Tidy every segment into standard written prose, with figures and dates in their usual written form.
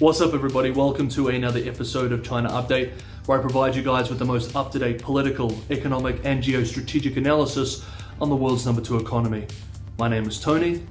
What's up everybody, welcome to another episode of China Update, where I provide you guys with the most up-to-date political, economic and geostrategic analysis on the world's number 2 economy. My name is Tony,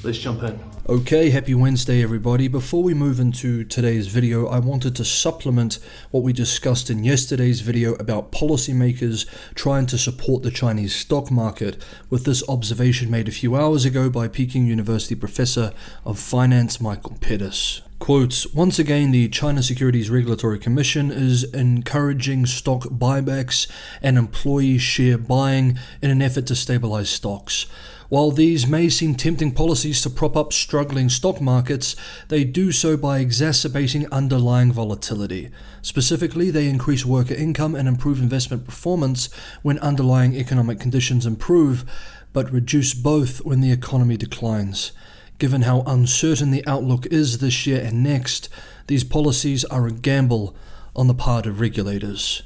let's jump in. Okay, happy Wednesday everybody. Before we move into today's video, I wanted to supplement what we discussed in yesterday's video about policymakers trying to support the Chinese stock market with this observation made a few hours ago by Peking University Professor of Finance Michael Pettis. Quote, once again, the China Securities Regulatory Commission is encouraging stock buybacks and employee share buying in an effort to stabilize stocks. While these may seem tempting policies to prop up struggling stock markets, they do so by exacerbating underlying volatility. Specifically, they increase worker income and improve investment performance when underlying economic conditions improve, but reduce both when the economy declines. Given how uncertain the outlook is this year and next, these policies are a gamble on the part of regulators.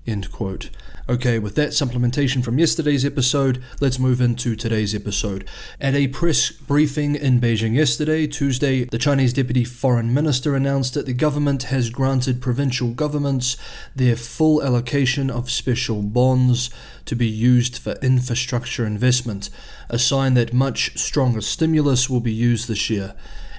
End quote. Okay, with that supplementation from yesterday's episode, let's move into today's episode. At a press briefing in Beijing yesterday, Tuesday, the Chinese Deputy Foreign Minister announced that the government has granted provincial governments their full allocation of special bonds to be used for infrastructure investment, a sign that much stronger stimulus will be used this year,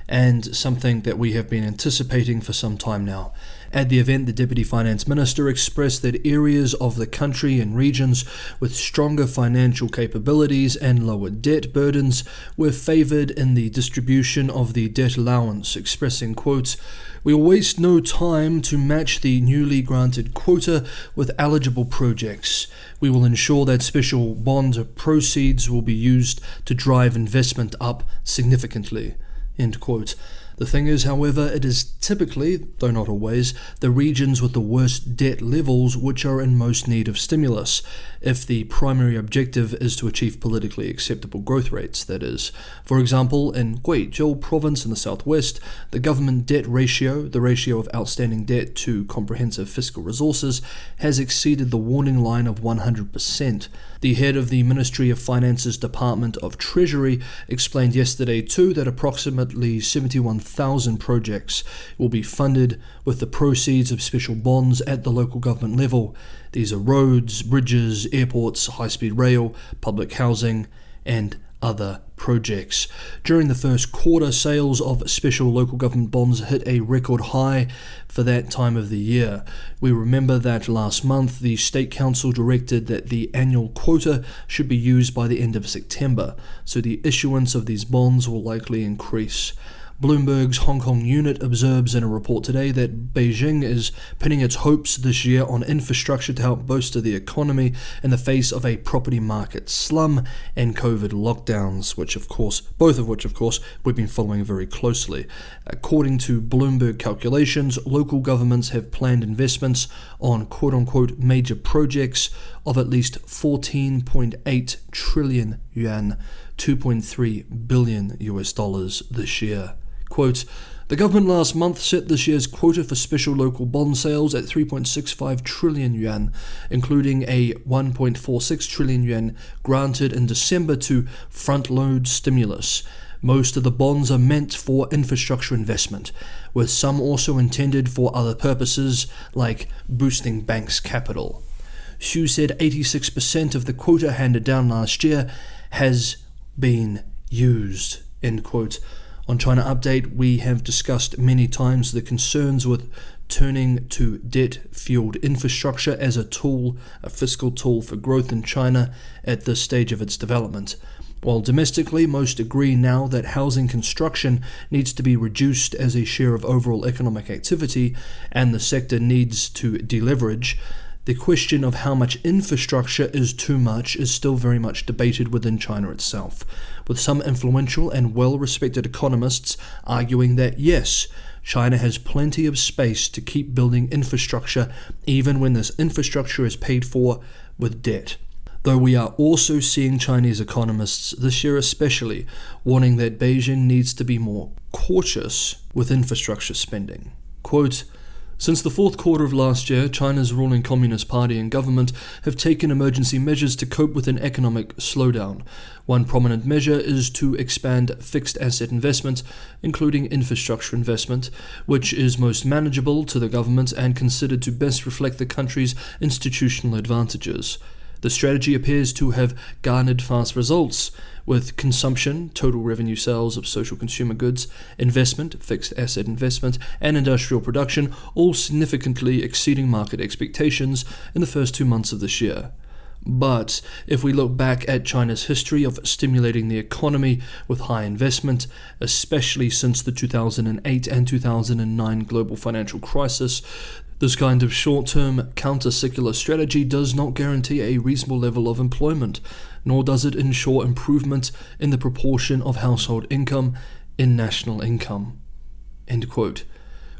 and something that we have been anticipating for some time now. At the event, the Deputy Finance Minister expressed that areas of the country and regions with stronger financial capabilities and lower debt burdens were favoured in the distribution of the debt allowance, expressing, quote, "We will waste no time to match the newly granted quota with eligible projects. We will ensure that special bond proceeds will be used to drive investment up significantly." End quote. The thing is, however, it is typically, though not always, the regions with the worst debt levels which are in most need of stimulus, if the primary objective is to achieve politically acceptable growth rates, that is. For example, in Guizhou province in the southwest, the government debt ratio, the ratio of outstanding debt to comprehensive fiscal resources, has exceeded the warning line of 100%. The head of the Ministry of Finance's Department of Treasury explained yesterday too that approximately 71,000 projects will be funded with the proceeds of special bonds at the local government level. These are roads, bridges, airports, high-speed rail, public housing, and other projects. During the first quarter, sales of special local government bonds hit a record high for that time of the year. We remember that last month the State Council directed that the annual quota should be used by the end of September, so the issuance of these bonds will likely increase. Bloomberg's Hong Kong unit observes in a report today that Beijing is pinning its hopes this year on infrastructure to help bolster the economy in the face of a property market slum and COVID lockdowns, both of which, of course, we've been following very closely. According to Bloomberg calculations, local governments have planned investments on quote-unquote major projects of at least 14.8 trillion yuan, $2.3 billion this year. Quote, the government last month set this year's quota for special local bond sales at 3.65 trillion yuan, including a 1.46 trillion yuan granted in December to front-load stimulus. Most of the bonds are meant for infrastructure investment, with some also intended for other purposes like boosting banks' capital. Xu said 86% of the quota handed down last year has been used. End quote. On China Update, we have discussed many times the concerns with turning to debt-fueled infrastructure as a fiscal tool for growth in China at this stage of its development. While domestically, most agree now that housing construction needs to be reduced as a share of overall economic activity and the sector needs to deleverage, the question of how much infrastructure is too much is still very much debated within China itself, with some influential and well-respected economists arguing that yes, China has plenty of space to keep building infrastructure even when this infrastructure is paid for with debt. Though we are also seeing Chinese economists, this year especially, warning that Beijing needs to be more cautious with infrastructure spending. Quote, Since the fourth quarter of last year, China's ruling Communist Party and government have taken emergency measures to cope with an economic slowdown. One prominent measure is to expand fixed asset investment, including infrastructure investment, which is most manageable to the government and considered to best reflect the country's institutional advantages. The strategy appears to have garnered fast results, with consumption, total revenue sales of social consumer goods, investment, fixed asset investment, and industrial production all significantly exceeding market expectations in the first 2 months of this year. But if we look back at China's history of stimulating the economy with high investment, especially since the 2008 and 2009 global financial crisis, this kind of short-term counter-secular strategy does not guarantee a reasonable level of employment, nor does it ensure improvement in the proportion of household income in national income." End quote.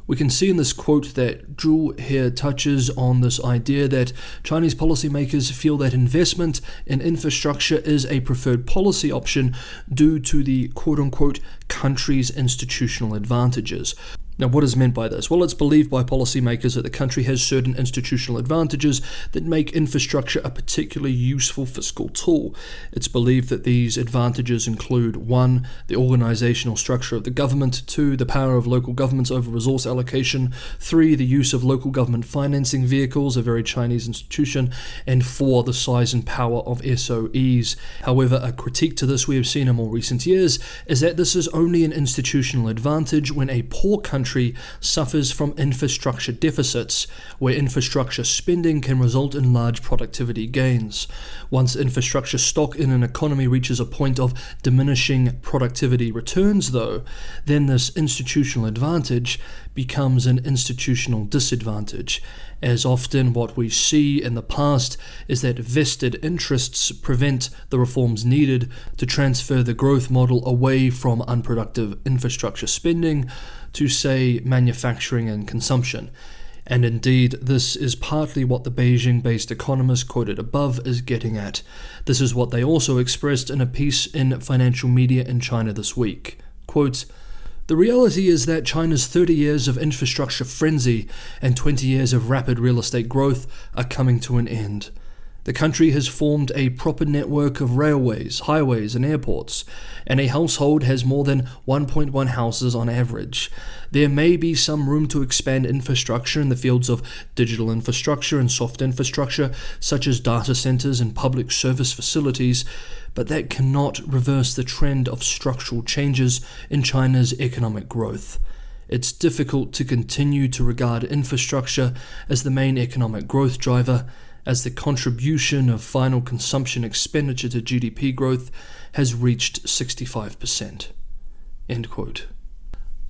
We can see in this quote that Zhu here touches on this idea that Chinese policymakers feel that investment in infrastructure is a preferred policy option due to the quote-unquote country's institutional advantages. Now, what is meant by this? Well, it's believed by policymakers that the country has certain institutional advantages that make infrastructure a particularly useful fiscal tool. It's believed that these advantages include 1. The organizational structure of the government, 2. The power of local governments over resource allocation, 3. The use of local government financing vehicles, a very Chinese institution, and 4. The size and power of SOEs. However, a critique to this we have seen in more recent years is that this is only an institutional advantage when a poor country suffers from infrastructure deficits, where infrastructure spending can result in large productivity gains. Once infrastructure stock in an economy reaches a point of diminishing productivity returns, though, then this institutional advantage becomes an institutional disadvantage, as often what we see in the past is that vested interests prevent the reforms needed to transfer the growth model away from unproductive infrastructure spending to, say, manufacturing and consumption. And indeed, this is partly what the Beijing-based economist quoted above is getting at. This is what they also expressed in a piece in financial media in China this week. Quote, "The reality is that China's 30 years of infrastructure frenzy and 20 years of rapid real estate growth are coming to an end. The country has formed a proper network of railways, highways, and airports, and a household has more than 1.1 houses on average. There may be some room to expand infrastructure in the fields of digital infrastructure and soft infrastructure, such as data centers and public service facilities, but that cannot reverse the trend of structural changes in China's economic growth. It's difficult to continue to regard infrastructure as the main economic growth driver, as the contribution of final consumption expenditure to GDP growth has reached 65%. End quote.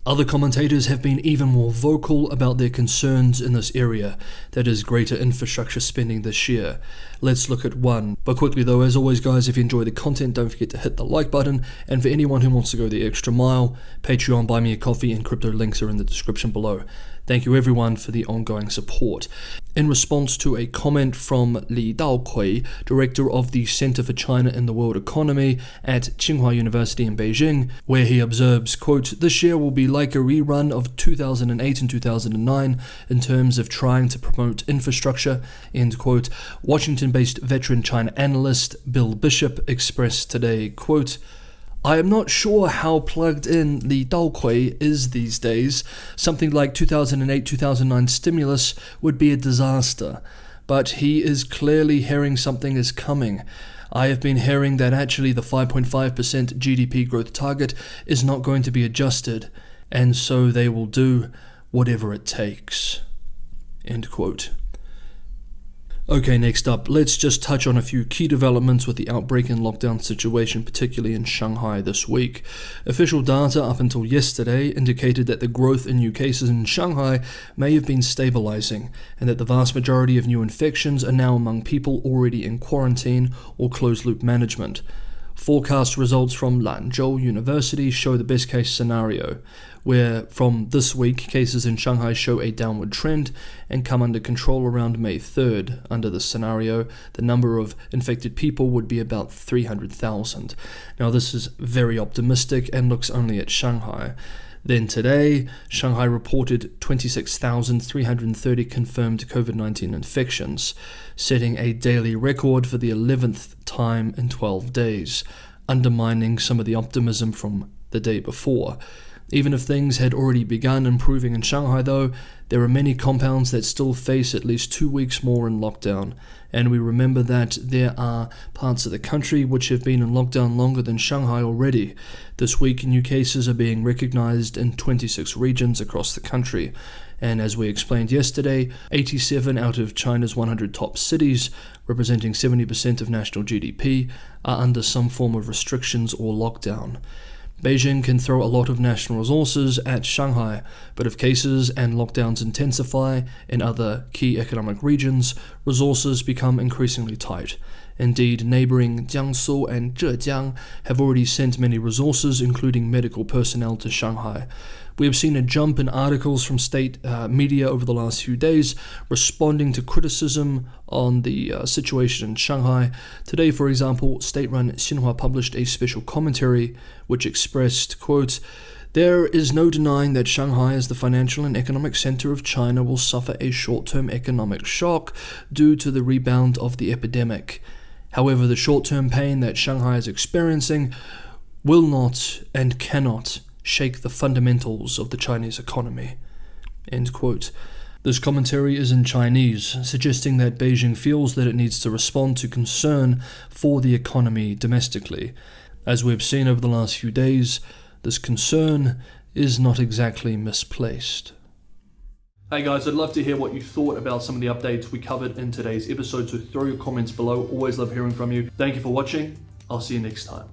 Other commentators have been even more vocal about their concerns in this area, that is, greater infrastructure spending this year. Let's look at one. But quickly though, as always guys, if you enjoy the content, don't forget to hit the like button, and for anyone who wants to go the extra mile, Patreon, Buy Me a Coffee, and crypto links are in the description below. Thank you everyone for the ongoing support. In response to a comment from Li Daokui, director of the Center for China in the World Economy at Tsinghua University in Beijing, where he observes, quote, "This year will be like a rerun of 2008 and 2009 in terms of trying to promote infrastructure," end quote. Washington-based veteran China analyst Bill Bishop expressed today, quote, "I am not sure how plugged in Li Daokui is these days. Something like 2008-2009 stimulus would be a disaster. But he is clearly hearing something is coming. I have been hearing that actually the 5.5% GDP growth target is not going to be adjusted, and so they will do whatever it takes." End quote. Okay, next up, let's just touch on a few key developments with the outbreak and lockdown situation, particularly in Shanghai this week. Official data up until yesterday indicated that the growth in new cases in Shanghai may have been stabilizing, and that the vast majority of new infections are now among people already in quarantine or closed-loop management. Forecast results from Lanzhou University show the best-case scenario, where from this week, cases in Shanghai show a downward trend and come under control around May 3rd. Under this scenario, the number of infected people would be about 300,000. Now, this is very optimistic and looks only at Shanghai. Then today, Shanghai reported 26,330 confirmed COVID-19 infections, setting a daily record for the 11th time in 12 days, undermining some of the optimism from the day before. Even if things had already begun improving in Shanghai though, there are many compounds that still face at least 2 weeks more in lockdown, and we remember that there are parts of the country which have been in lockdown longer than Shanghai already. This week, new cases are being recognized in 26 regions across the country, and as we explained yesterday, 87 out of China's 100 top cities, representing 70% of national GDP, are under some form of restrictions or lockdown. Beijing can throw a lot of national resources at Shanghai, but if cases and lockdowns intensify in other key economic regions, resources become increasingly tight. Indeed, neighboring Jiangsu and Zhejiang have already sent many resources, including medical personnel, to Shanghai. We have seen a jump in articles from state media over the last few days responding to criticism on the situation in Shanghai. Today, for example, state-run Xinhua published a special commentary which expressed, quote, "There is no denying that Shanghai, as the financial and economic center of China, will suffer a short-term economic shock due to the rebound of the epidemic. However, the short-term pain that Shanghai is experiencing will not and cannot shake the fundamentals of the Chinese economy." End quote. This commentary is in Chinese, suggesting that Beijing feels that it needs to respond to concern for the economy domestically. As we've seen over the last few days, this concern is not exactly misplaced. Hey guys, I'd love to hear what you thought about some of the updates we covered in today's episode, so throw your comments below. Always love hearing from you. Thank you for watching. I'll see you next time.